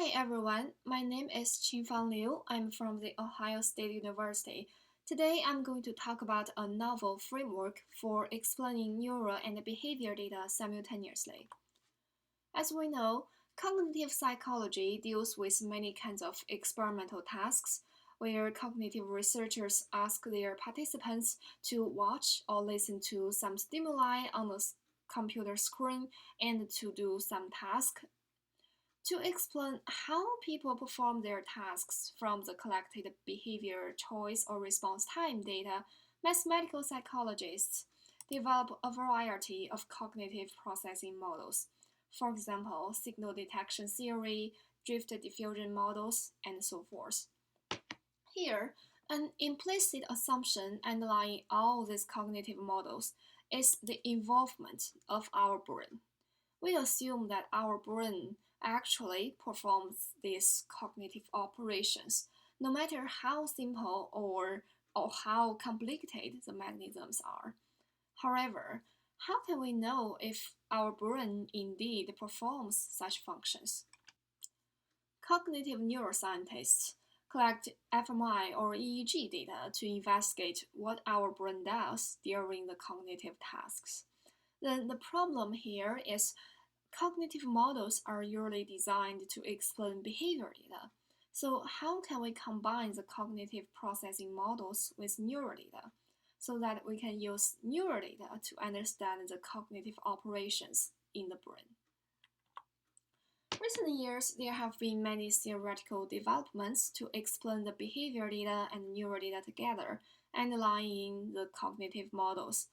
Hi everyone, my name is Qingfang Liu. I'm from the Ohio State University. Today I'm going to talk about a novel framework for explaining neural and behavior data simultaneously. As we know, cognitive psychology deals with many kinds of experimental tasks where cognitive researchers ask their participants to watch or listen to some stimuli on the computer screen and to do some task to explain how people perform their tasks from the collected behavior, choice, or response time data, mathematical psychologists develop a variety of cognitive processing models. For example, signal detection theory, drift diffusion models, and so forth. Here, an implicit assumption underlying all these cognitive models is the involvement of our brain. We assume that our brain actually performs these cognitive operations, no matter how simple or how complicated the mechanisms are. However, how can we know if our brain indeed performs such functions? Cognitive neuroscientists collect fMRI or EEG data to investigate what our brain does during the cognitive tasks. Then the problem here is cognitive models are usually designed to explain behavior data. So how can we combine the cognitive processing models with neural data so that we can use neural data to understand the cognitive operations in the brain? Recent years, there have been many theoretical developments to explain the behavior data and neural data together, underlying the cognitive models.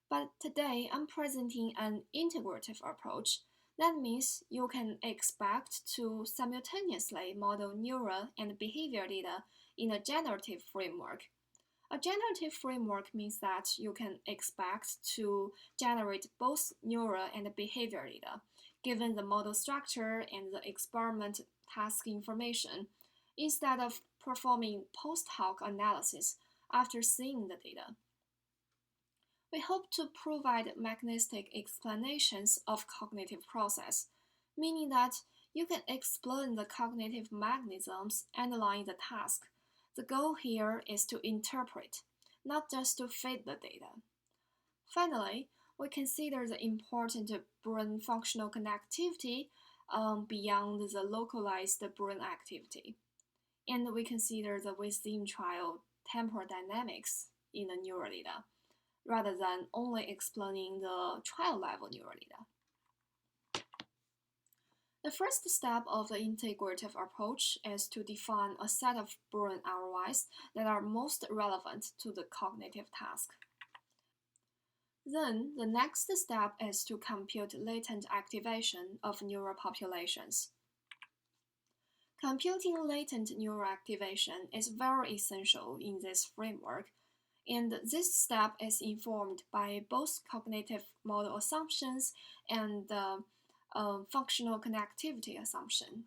But today, I'm presenting an integrative approach. That means you can expect to simultaneously model neural and behavior data in a generative framework. A generative framework means that you can expect to generate both neural and behavior data, given the model structure and the experiment task information, instead of performing post hoc analysis after seeing the data. We hope to provide mechanistic explanations of cognitive process, meaning that you can explain the cognitive mechanisms underlying the task. The goal here is to interpret, not just to fit the data. Finally, we consider the important brain functional connectivity beyond the localized brain activity. And we consider the within trial temporal dynamics in the neural data, rather than only explaining the trial level neural data. The first step of the integrative approach is to define a set of brain ROIs that are most relevant to the cognitive task. Then, the next step is to compute latent activation of neural populations. Computing latent neural activation is very essential in this framework, and this step is informed by both cognitive model assumptions and functional connectivity assumption.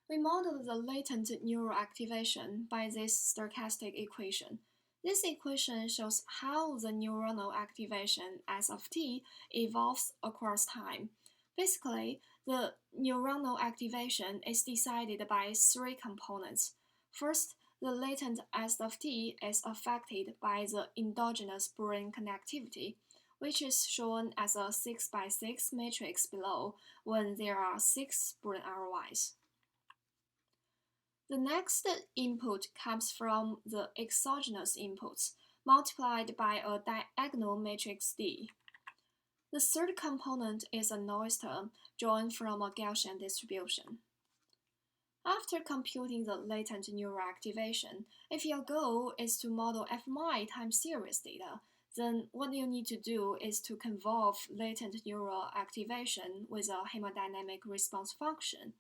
We model the latent neural activation by this stochastic equation. This equation shows how the neuronal activation S of t evolves across time. Basically, the neuronal activation is decided by three components. First, the latent S of t is affected by the endogenous brain connectivity, which is shown as a 6x6 matrix below when there are 6 brain ROIs. The next input comes from the exogenous inputs, multiplied by a diagonal matrix D. The third component is a noise term drawn from a Gaussian distribution. After computing the latent neural activation, if your goal is to model fMRI time series data, then what you need to do is to convolve latent neural activation with a hemodynamic response function.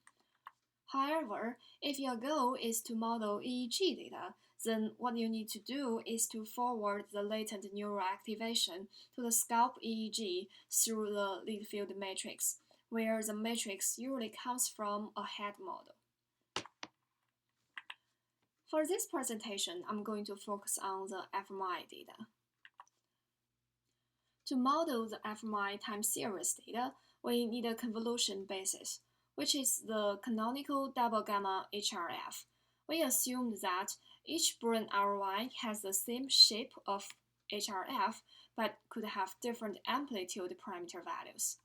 However, if your goal is to model EEG data, then what you need to do is to forward the latent neural activation to the scalp EEG through the lead field matrix, where the matrix usually comes from a head model. For this presentation, I'm going to focus on the fMRI data. To model the fMRI time series data, we need a convolution basis. which is the canonical double gamma HRF. We assumed that each Bruin RY has the same shape of HRF but could have different amplitude parameter values.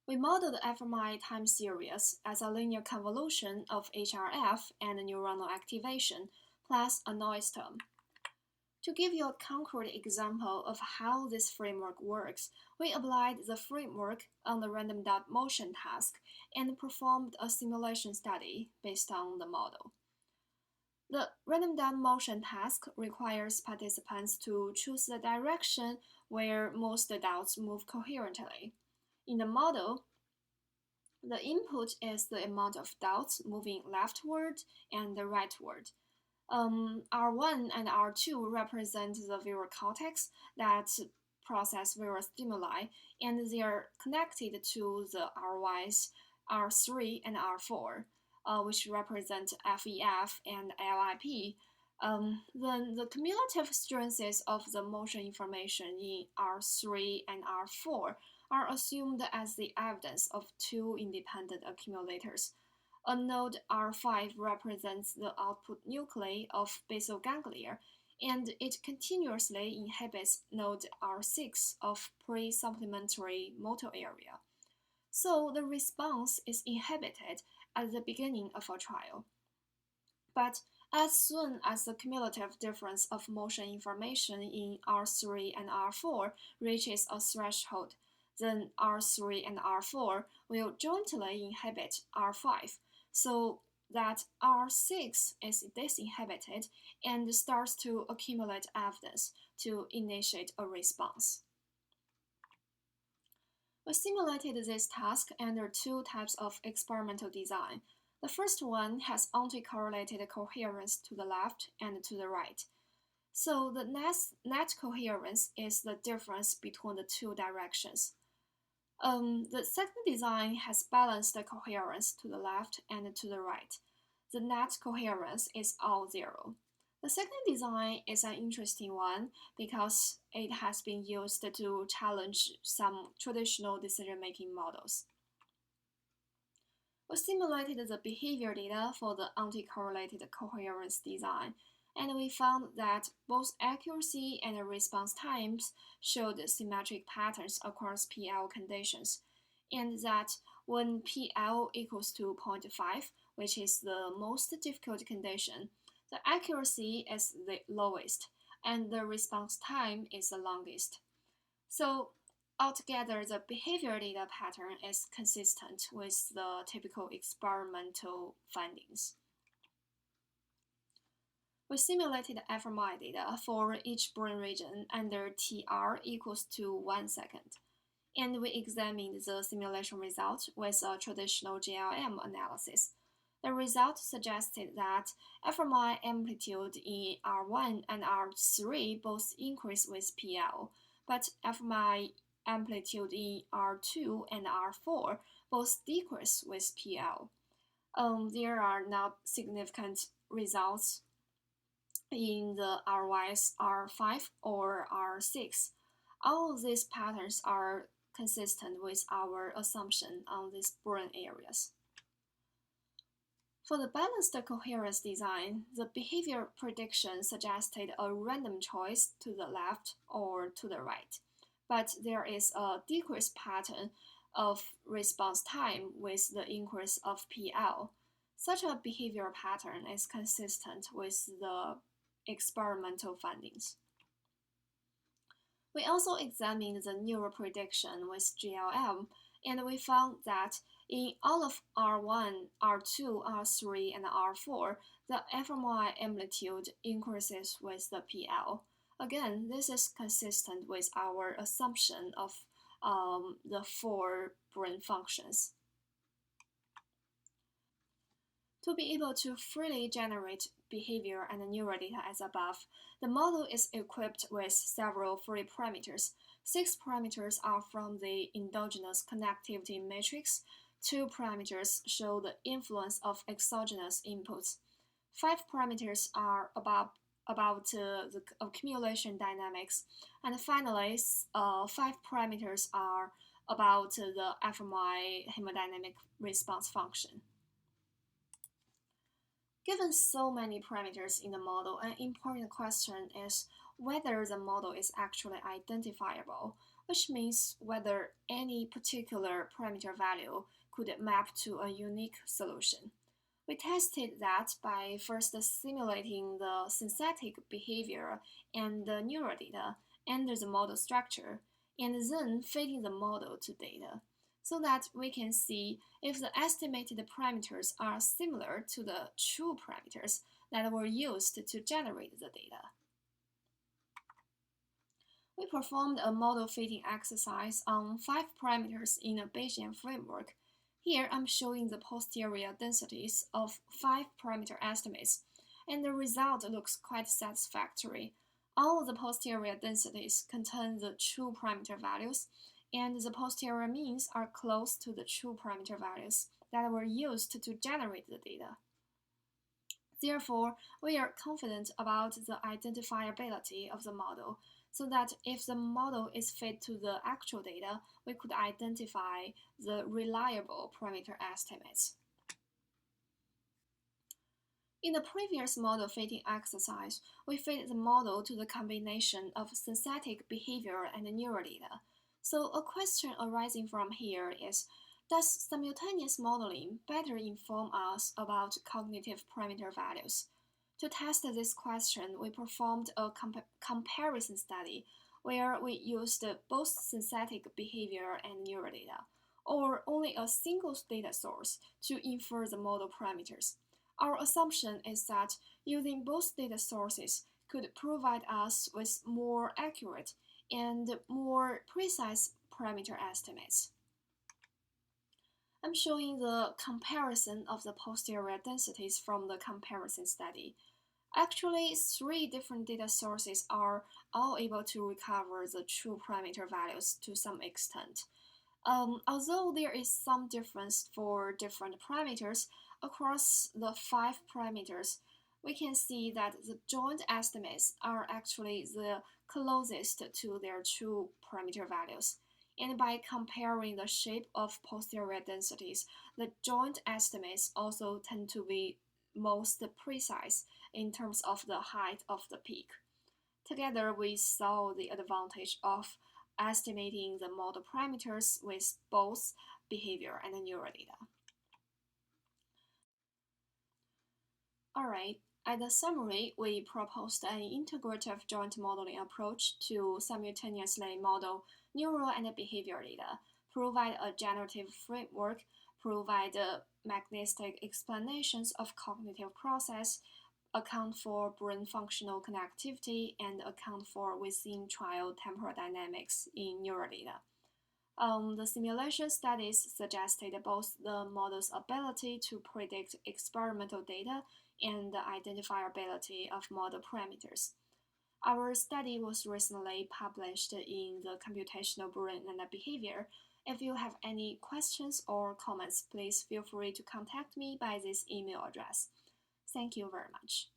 We modeled the fMRI time series as a linear convolution of HRF and neuronal activation plus a noise term. To give you a concrete example of how this framework works, we applied the framework on the random dot motion task and performed a simulation study based on the model. The random dot motion task requires participants to choose the direction where most dots move coherently. In the model, the input is the amount of dots moving leftward and rightward. R1 and R2 represent the visual cortex that process visual stimuli, and they are connected to the RYs R3 and R4, which represent FEF and LIP. Then the cumulative strengths of the motion information in R3 and R4 are assumed as the evidence of two independent accumulators. A node R5 represents the output nuclei of basal ganglia, and it continuously inhibits node R6 of pre-supplementary motor area. So the response is inhibited at the beginning of a trial. But as soon as the cumulative difference of motion information in R3 and R4 reaches a threshold, then R3 and R4 will jointly inhibit R5, so that R6 is disinhibited and starts to accumulate evidence to initiate a response. We simulated this task under two types of experimental design. The first one has anti-correlated coherence to the left and to the right. So the net coherence is the difference between the two directions. The second design has balanced coherence to the left and to the right. The net coherence is all zero. The second design is an interesting one because it has been used to challenge some traditional decision-making models. We simulated the behavior data for the anti-correlated coherence design, and we found that both accuracy and response times showed symmetric patterns across PL conditions, and that when PL equals to 0.5, which is the most difficult condition, the accuracy is the lowest, and the response time is the longest. So altogether, the behavior data pattern is consistent with the typical experimental findings. We simulated fMRI data for each brain region under TR equals to 1 second, and we examined the simulation result with a traditional GLM analysis. The result suggested that fMRI amplitude in R1 and R3 both increase with PL, but fMRI amplitude in R2 and R4 both decrease with PL. There are not significant results in the RYs R5 or R6. All of these patterns are consistent with our assumption on these brain areas. For the balanced coherence design, the behavior prediction suggested a random choice to the left or to the right, but there is a decrease pattern of response time with the increase of PL. Such a behavior pattern is consistent with the experimental findings. We also examined the neural prediction with GLM, and we found that in all of R1, R2, R3, and R4, the fMRI amplitude increases with the PL. Again, this is consistent with our assumption of the four brain functions. To be able to freely generate behavior and neural data as above, the model is equipped with several free parameters. 6 parameters are from the endogenous connectivity matrix. 2 parameters show the influence of exogenous inputs. 5 parameters are about the accumulation dynamics. And finally, 5 parameters are about the fMRI hemodynamic response function. Given so many parameters in the model, an important question is whether the model is actually identifiable, which means whether any particular parameter value could map to a unique solution. We tested that by first simulating the synthetic behavior and the neural data under the model structure, and then fitting the model to data, so that we can see if the estimated parameters are similar to the true parameters that were used to generate the data. We performed a model fitting exercise on 5 parameters in a Bayesian framework. Here I'm showing the posterior densities of 5 parameter estimates, and the result looks quite satisfactory. All of the posterior densities contain the true parameter values, and the posterior means are close to the true parameter values that were used to generate the data. Therefore, we are confident about the identifiability of the model, so that if the model is fit to the actual data, we could identify the reliable parameter estimates. In the previous model fitting exercise, we fit the model to the combination of synthetic behavior and neural data. So a question arising from here is, does simultaneous modeling better inform us about cognitive parameter values? To test this question, we performed a comparison study where we used both synthetic behavior and neural data, or only a single data source to infer the model parameters. Our assumption is that using both data sources could provide us with more accurate and more precise parameter estimates. I'm showing the comparison of the posterior densities from the comparison study. Actually, 3 different data sources are all able to recover the true parameter values to some extent. Although there is some difference for different parameters, across the 5 parameters, we can see that the joint estimates are actually the closest to their true parameter values. And by comparing the shape of posterior densities, the joint estimates also tend to be most precise in terms of the height of the peak. Together, we saw the advantage of estimating the model parameters with both behavior and neural data. Alright, as a summary, we proposed an integrative joint modeling approach to simultaneously model neural and behavior data, provide a generative framework, provide mechanistic explanations of cognitive process, account for brain functional connectivity, and account for within-trial temporal dynamics in neural data. The simulation studies suggested both the model's ability to predict experimental data and the identifiability of model parameters. Our study was recently published in the Computational Brain and Behavior. If you have any questions or comments, please feel free to contact me by this email address. Thank you very much.